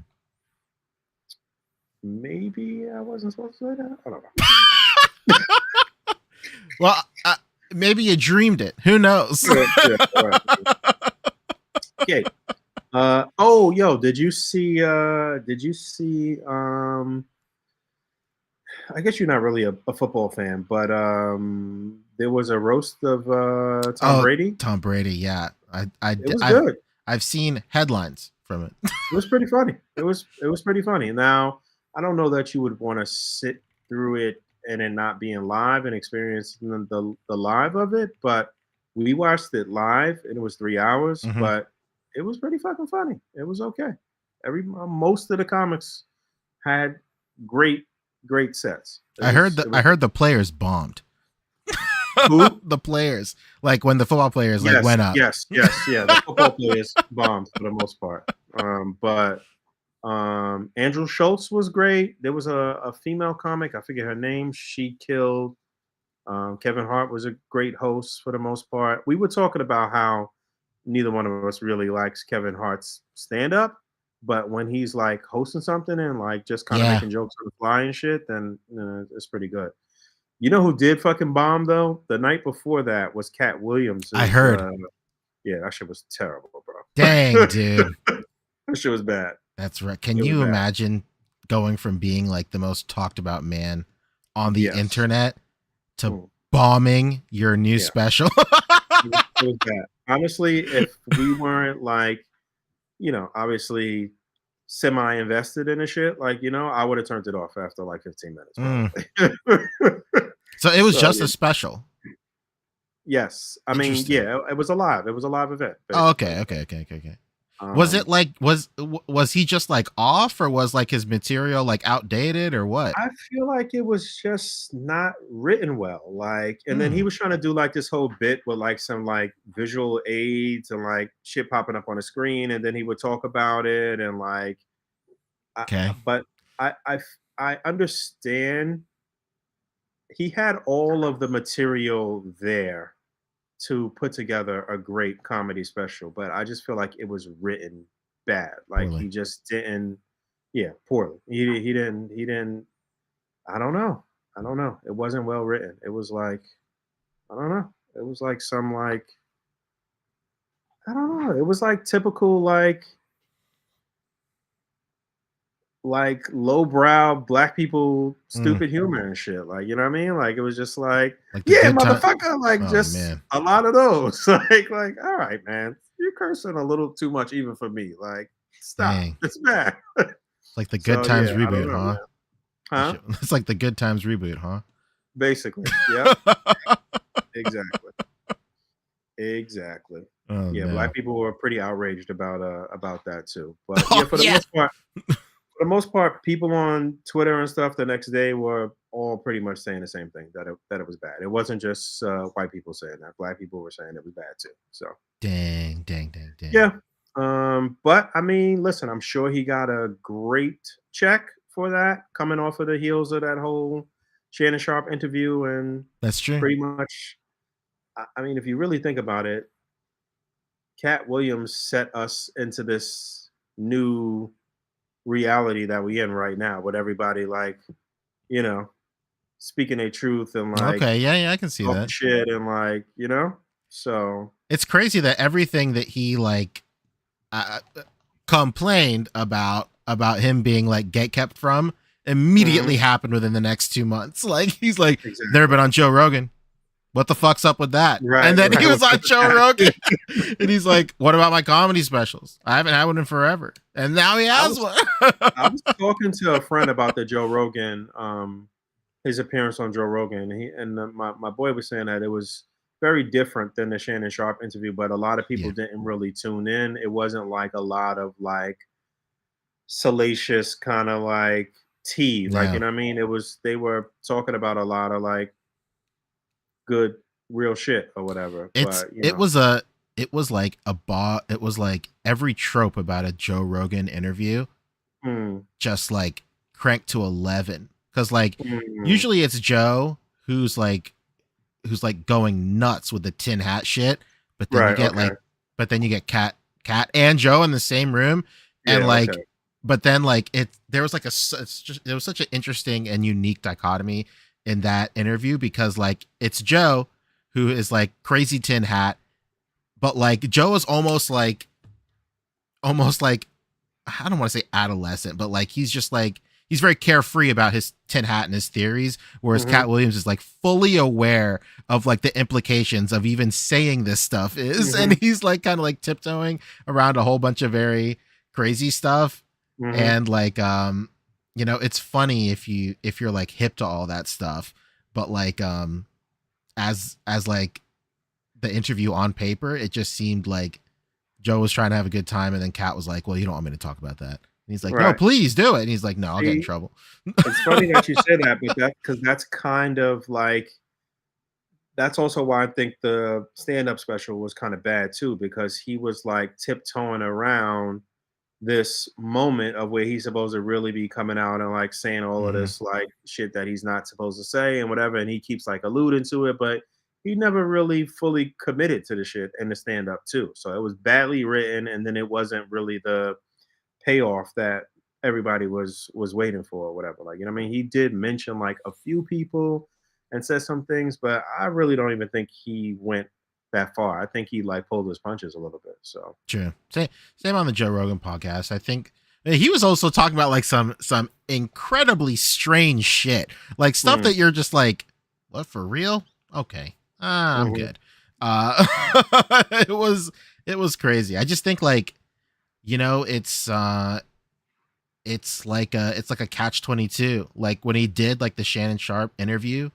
Maybe I wasn't supposed to say that. I don't know. Well, maybe you dreamed it. Who knows? Right. Okay. Oh, yo, did you see? I guess you're not really a football fan, but there was a roast of Tom Brady. Tom Brady, yeah. It was good. I've seen headlines from it. It was pretty funny. It was pretty funny. Now, I don't know that you would want to sit through it and it not being live and experience the live of it, but we watched it live and it was 3 hours, but it was pretty fucking funny. It was okay. Most of the comics had great sets. I heard the players bombed. Who? The players, like when the football players went up. Yes, yeah. The football players bombed for the most part. But Andrew Schultz was great. There was a female comic, I forget her name. She killed. Kevin Hart was a great host for the most part. We were talking about how neither one of us really likes Kevin Hart's stand-up, but when he's like hosting something and like just kind of making jokes on the fly and shit, then it's pretty good. You know who did fucking bomb though? The night before that was Cat Williams. I heard. Yeah, that shit was terrible, bro. Dang, dude. That shit was bad. That's right. Can you imagine going from being like the most talked about man on the internet to bombing your new special? It was bad. Honestly, if we weren't like, obviously semi-invested in the shit, like, I would have turned it off after like 15 minutes. So it was just a special. Yes. I mean, yeah, it was a live event. Basically. Oh, okay. Was it like was he just like off, or was like his material like outdated, or what? I feel like it was just not written well. Like, and then he was trying to do like this whole bit with like some like visual aids and like shit popping up on the screen, and then he would talk about it and like. Okay. But I understand. He had all of the material there to put together a great comedy special, but I just feel like it was written bad. Like he just didn't, poorly. He didn't. I don't know. It wasn't well written. It was like, I don't know. It was like some like, I don't know. It was like typical like lowbrow black people stupid humor and shit. Like, you know what I mean? Like it was just like yeah, motherfucker. Like a lot of those. like, all right, man. You're cursing a little too much even for me. Like, stop. Dang. It's bad. Like the Good Times reboot, know, huh? Huh? It's like the Good Times reboot, huh? Basically. Yeah. Exactly. Oh, yeah, man. Black people were pretty outraged about that too. But for the most part, people on Twitter and stuff the next day were all pretty much saying the same thing, that it was bad. It wasn't just white people saying that. Black people were saying it was bad too. So dang. Yeah. But I mean, listen, I'm sure he got a great check for that coming off of the heels of that whole Shannon Sharp interview, and that's true. Pretty much, I mean, if you really think about it, Cat Williams set us into this new reality that we in right now, with everybody like, you know, speaking their truth and like Okay, yeah, I can see talking that. shit and like, so It's crazy that everything that he like complained about him being like get kept from immediately happened within the next 2 months. Like he's like, never been on Joe Rogan. What the fuck's up with that? Right, and then right. he was on Joe Rogan, and he's like, "What about my comedy specials? I haven't had one in forever." And now he has one. I was talking to a friend about the Joe Rogan, his appearance on Joe Rogan. My boy was saying that it was very different than the Shannon Sharp interview, but a lot of people didn't really tune in. It wasn't like a lot of like salacious kind of like tea, like, you know what I mean? They were talking about a lot of like good real shit or whatever. But it was like every trope about a Joe Rogan interview just like cranked to 11, because like usually it's Joe who's like going nuts with the tin hat shit, but then you get Cat and Joe in the same room, and but then like there was like there was such an interesting and unique dichotomy in that interview, because like it's Joe who is like crazy tin hat, but like Joe is almost like I don't want to say adolescent, but like he's just like he's very carefree about his tin hat and his theories, whereas Cat Williams is like fully aware of like the implications of even saying this stuff is, and he's like kind of like tiptoeing around a whole bunch of very crazy stuff. And like it's funny if you're like hip to all that stuff, but like as like the interview on paper, it just seemed like Joe was trying to have a good time, and then Cat was like, "Well, you don't want me to talk about that." And he's like, "No, please do it." And he's like, "No, I'll get in trouble." It's funny that you say that, but because that's kind of like, that's also why I think the stand-up special was kind of bad too, because he was like tiptoeing around this moment of where he's supposed to really be coming out and like saying all of this like shit that he's not supposed to say and whatever, and he keeps like alluding to it, but he never really fully committed to the shit in the stand-up too. So it was badly written, and then it wasn't really the payoff that everybody was waiting for or whatever. Like, you know what I mean? He did mention like a few people and said some things, but I really don't even think he went that far. I think he like pulled his punches a little bit. So true. Same on the Joe Rogan podcast. I think he was also talking about like some incredibly strange shit, like stuff that you're just like, what, for real? Okay, I'm good. It was crazy. I just think like, it's like a catch-22. Like when he did like the Shannon Sharp interview,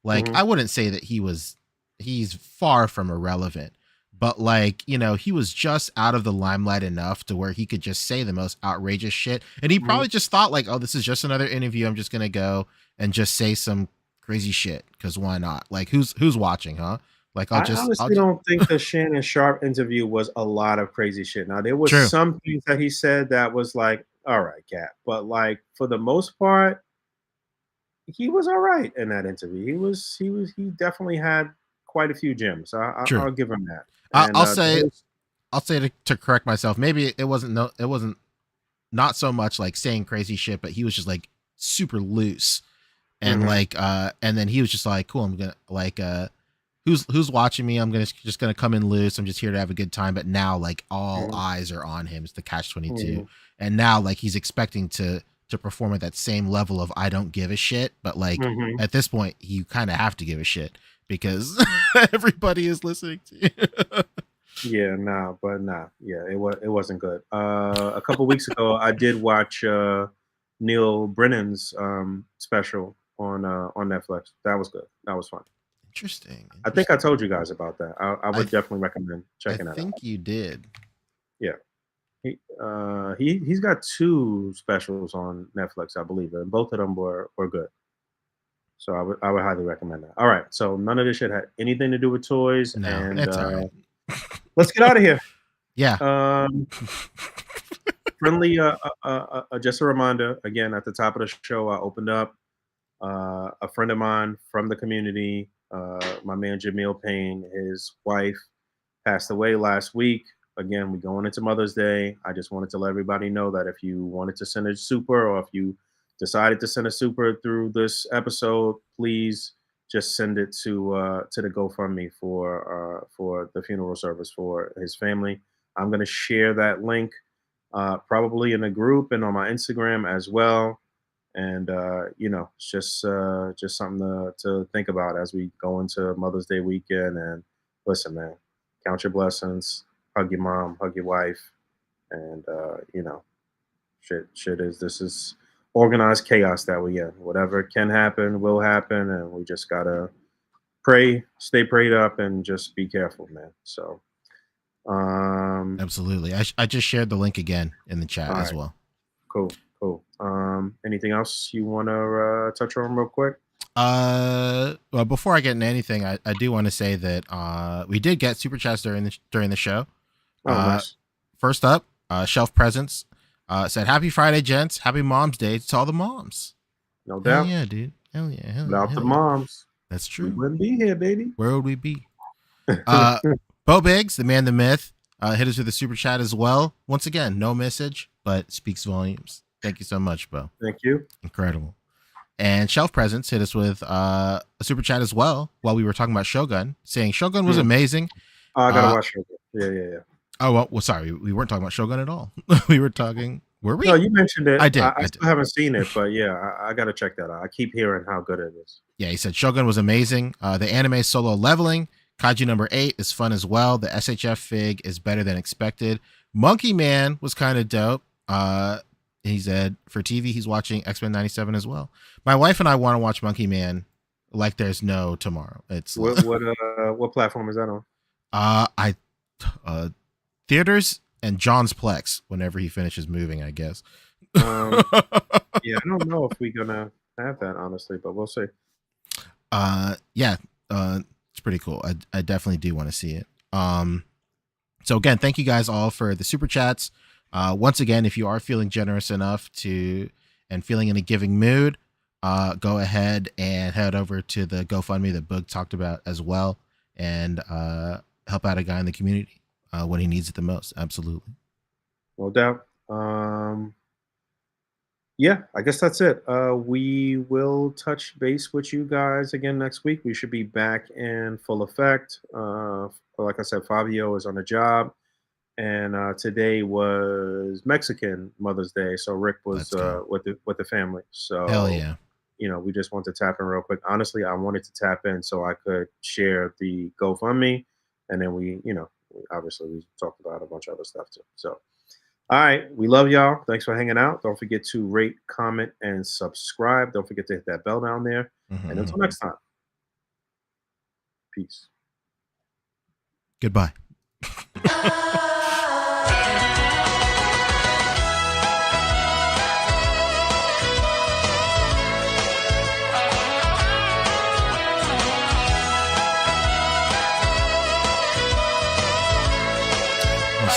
like I wouldn't say that he's far from irrelevant, but like, he was just out of the limelight enough to where he could just say the most outrageous shit. And he probably just thought like, oh, this is just another interview. I'm just going to go and just say some crazy shit, because why not? Like who's watching, huh? Like I honestly don't think the Shannon Sharp interview was a lot of crazy shit. Now there was some things that he said that was like, all right, Cat, but like for the most part, he was all right in that interview. He definitely had quite a few gems. I'll give him that. And, I'll say to correct myself, maybe it wasn't not so much like saying crazy shit, but he was just like super loose, and like and then he was just like, cool, I'm gonna like who's watching me, I'm just gonna come in loose, I'm just here to have a good time. But now like all eyes are on him. It's the catch-22, and now like he's expecting to perform at that same level of I don't give a shit, but like at this point you kind of have to give a shit because everybody is listening to you. Yeah, it wasn't good. A couple weeks ago I did watch Neil Brennan's special on Netflix. That was good. That was fun. Interesting. I think I told you guys about that. I would definitely recommend checking that out. I think you did. Yeah. He's got 2 specials on Netflix, I believe, and both of them were good. So I would highly recommend that. All right, so none of this shit had anything to do with toys, no, and it's all right. Let's get out of here. Yeah. Friendly, just a reminder again at the top of the show, I opened up a friend of mine from the community, my man Jamil Payne. His wife passed away last week. again, we're going into Mother's Day. I just wanted to let everybody know that if you wanted to send a super, or if you decided to send a super through this episode, please just send it to the GoFundMe for the funeral service for his family. I'm gonna share that link probably in the group and on my Instagram as well. And it's just something to think about as we go into Mother's Day weekend. And listen, man, count your blessings, hug your mom, hug your wife, and this is organized chaos that we in. Whatever can happen will happen, and we just gotta pray, stay prayed up, and just be careful, man. So, Absolutely. I just shared the link again in the chat as well. Cool. Anything else you want to touch on real quick? Well, before I get into anything, I do want to say that we did get super chats during the show. Nice. First up, Shelf Presents said, "Happy Friday, gents! Happy Mom's Day to all the moms." No doubt. Hell yeah, dude. Hell yeah. Without the moms, that's true. We wouldn't be here, baby. Where would we be? Bo Biggs, the man, the myth, hit us with a super chat as well. Once again, no message, but speaks volumes. Thank you so much, Bo. Thank you. Incredible. And Shelf Presents hit us with a super chat as well while we were talking about Shogun, saying Shogun was amazing. Oh, I gotta watch Shogun. Yeah. Oh, well, sorry. We weren't talking about Shogun at all. We were talking... Were we? No, you mentioned it. I did. I still haven't seen it, but yeah, I got to check that out. I keep hearing how good it is. Yeah, he said Shogun was amazing. The anime solo leveling, Kaiju number 8 is fun as well. The SHF fig is better than expected. Monkey Man was kind of dope. He said for TV, he's watching X-Men 97 as well. My wife and I want to watch Monkey Man like there's no tomorrow. It's what platform is that on? Theaters and John's Plex whenever he finishes moving, I guess. Yeah, I don't know if we're gonna have that, honestly, but we'll see. It's pretty cool. I definitely do want to see it. So again, thank you guys all for the super chats. Once again, if you are feeling generous enough and feeling in a giving mood, go ahead and head over to the GoFundMe that Boog talked about as well, and help out a guy in the community when he needs it the most. Absolutely. No doubt. Yeah, I guess that's it. We will touch base with you guys again next week. We should be back in full effect. Like I said, Fabio is on the job, and today was Mexican Mother's Day, so Rick was with the family. So hell yeah. We just want to tap in real quick. Honestly, I wanted to tap in so I could share the GoFundMe, and then we talked about a bunch of other stuff too. So, all right, we love y'all. Thanks for hanging out. Don't forget to rate, comment, and subscribe. Don't forget to hit that bell down there. Mm-hmm. And until next time, peace. Goodbye.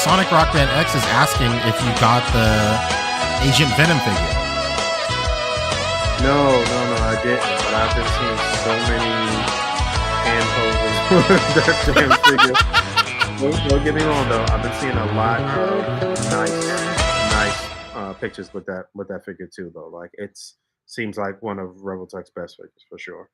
Sonic Rock Band X is asking if you got the Agent Venom figure. No, I didn't. But I've been seeing so many hand poses for that damn figure. Don't get me wrong though. I've been seeing a lot of nice pictures with that figure too though. Like it seems like one of Rebel Tech's best figures for sure.